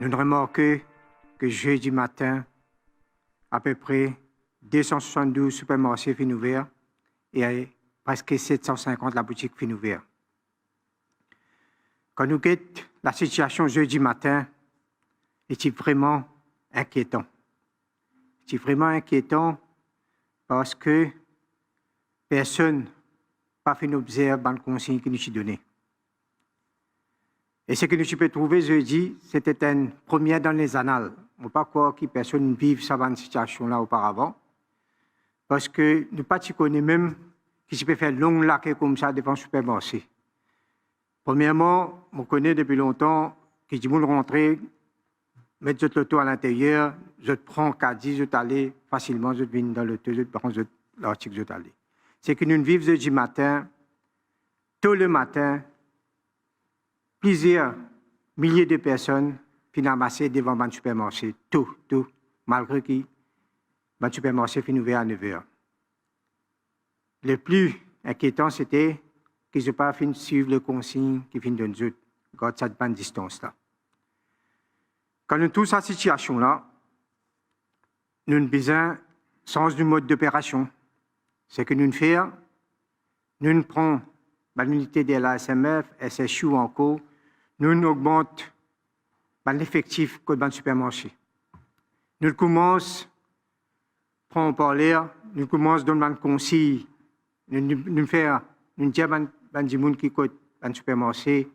Nous remarquons que jeudi matin, à peu près 272 supermarchés fin ouverts et presque 750 la boutique fin ouverte. Quand nous guettons la situation jeudi matin, c'est vraiment inquiétant. C'est vraiment inquiétant parce que personne n'a fait observer les consignes que nous avons données. Et ce que nous pouvons trouver jeudi, c'était une première dans les annales. On ne peut pas croire que personne ne vive cette situation-là auparavant. Parce que nous ne connaissons même qui peut faire long laquer comme ça devant le supermarché. Premièrement, on connaît depuis longtemps que si vous rentrez, mettre l'auto à l'intérieur, je prends caddie, je aller facilement, je viens dans l'auto, je prends l'article, je aller. C'est que nous vivons jeudi matin, tôt le matin, plusieurs milliers de personnes finissent amassées devant le supermarché, tout, malgré que le supermarché finit ouvert à 9 h. Le plus inquiétant, c'était qu'ils n'ont pas fini de suivre les consignes qui finissent de nous garder cette bonne distance-là. Quand nous trouvons cette situation-là, nous avons besoin de sens du mode d'opération. Ce que nous faisons, nous prenons l'unité de la SMF, SSU encore, nous augmentons l'effectif dans le supermarché. Nous commençons, prendre par l'air, nous commençons à donner des consignes, nous disons aux gens qui sont dans le supermarché,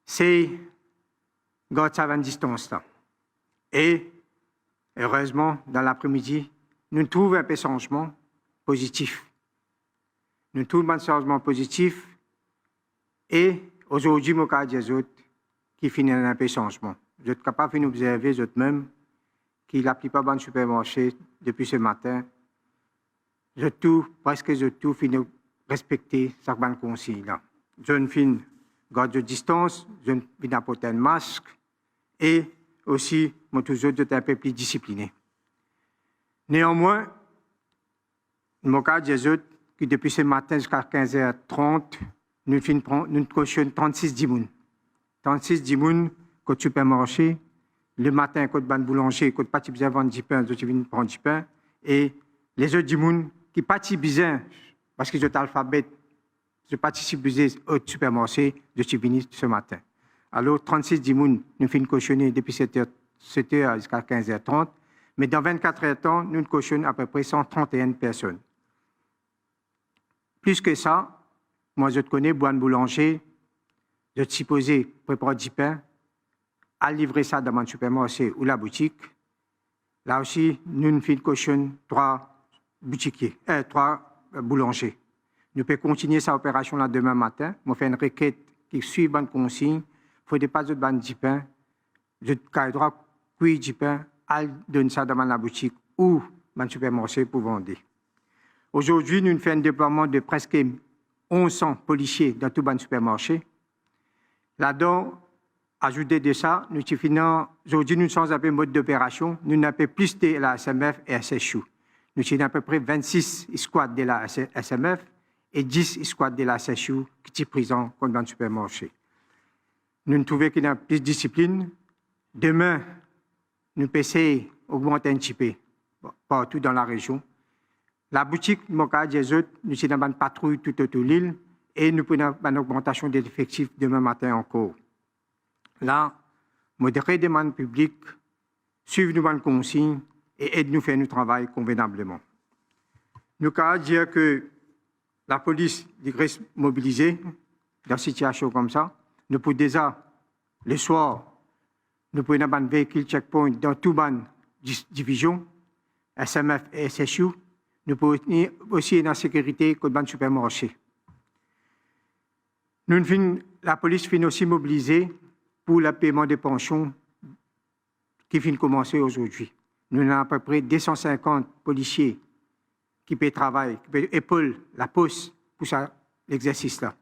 c'est garder sa distance là. Et heureusement, dans l'après-midi, nous trouvons un peu de changement positif. Nous trouvons un changement positif et aujourd'hui, je vais dire aux autres qui finissent un peu de changement. Vous êtes capables d'observer vous-même qui la plupart des supermarchés depuis ce matin, presque tout finissent de respecter cette bonne consigne-là. Je ne finis garde de distance, je ne finis pas porter un masque et aussi, moi, toujours, d'être un peu plus discipliné. Néanmoins, je vais dire aux autres que depuis ce matin jusqu'à 15h30, nous cautionnons 36 dimoun. 36 dimoun au supermarché. Le matin, quand le boulanger, quand pas besoin de vendre du pain, ils viennent prendre du pain. Et les autres dimoun qui pas besoin, parce qu'ils sont alphabètes, je participe au supermarché, je suis venu ce matin. Alors, 36 dimoun, nous finissons cautionner depuis 7h jusqu'à 15h30. Mais dans 24 heures de temps, nous cautionnons à peu près 131 personnes. Plus que ça, moi, je connais Boine Boulanger, je suis supposé préparer du pain, à livrer ça dans mon supermarché ou la boutique. Là aussi, nous faisons caution 3 boulangers. Nous pouvons continuer cette opération-là demain matin. Je fais une requête qui suit bonne consigne. Il ne faut pas de ban du pain. Je droit cuire du pain, à donner ça dans la boutique ou dans le supermarché pour vendre. Aujourd'hui, nous faisons un déploiement de presque 1100 policiers dans tout le supermarché. Là-dedans, ajouté de ça, aujourd'hui, nous sommes un peu mode d'opération. Nous n'avons pas plus de la SMF et SSU. Nous sommes à peu près 26 squads de la SMF et 10 squads de la SSU qui sont présents dans le supermarché. Nous trouvons qu'il y a plus de discipline. Demain, nous pouvons essayer d'augmenter un petit peu partout dans la région. La boutique, nous sommes dans une patrouille tout autour de l'île et nous avons une augmentation des effectifs demain matin encore. Là, modérer des demandes publiques, suivre nos consignes et aider-nous à faire notre travail convenablement. Nous pouvons dire que la police reste mobilisée dans une situation comme ça. Nous pouvons déjà, le soir, nous pouvons avoir un véhicule checkpoint dans toutes les divisions, SMF et SSU. Nous pouvons aussi être en sécurité dans le supermarché. La police finit aussi mobilisée pour le paiement des pensions qui finit de commencer aujourd'hui. Nous avons à peu près 250 policiers qui peuvent travailler, qui peuvent épauler la poste pour l'exercice-là.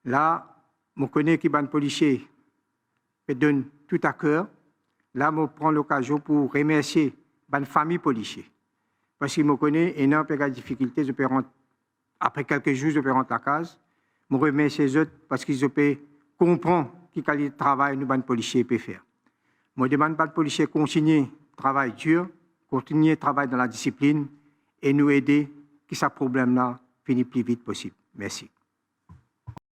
Là, je connais que les policiers donnent tout à cœur. Là, je prends l'occasion pour remercier les familles policiers. Parce que je connais énormément de difficultés. Après quelques jours, je peux rentrer à la case. Je remercie les autres parce qu'ils peuvent comprendre quel travail nous, les policiers, peuvent faire. Je demande pas de policiers continuer travail dur, continuer travail dans la discipline et nous aider que ce problème-là finisse le plus vite possible. Merci.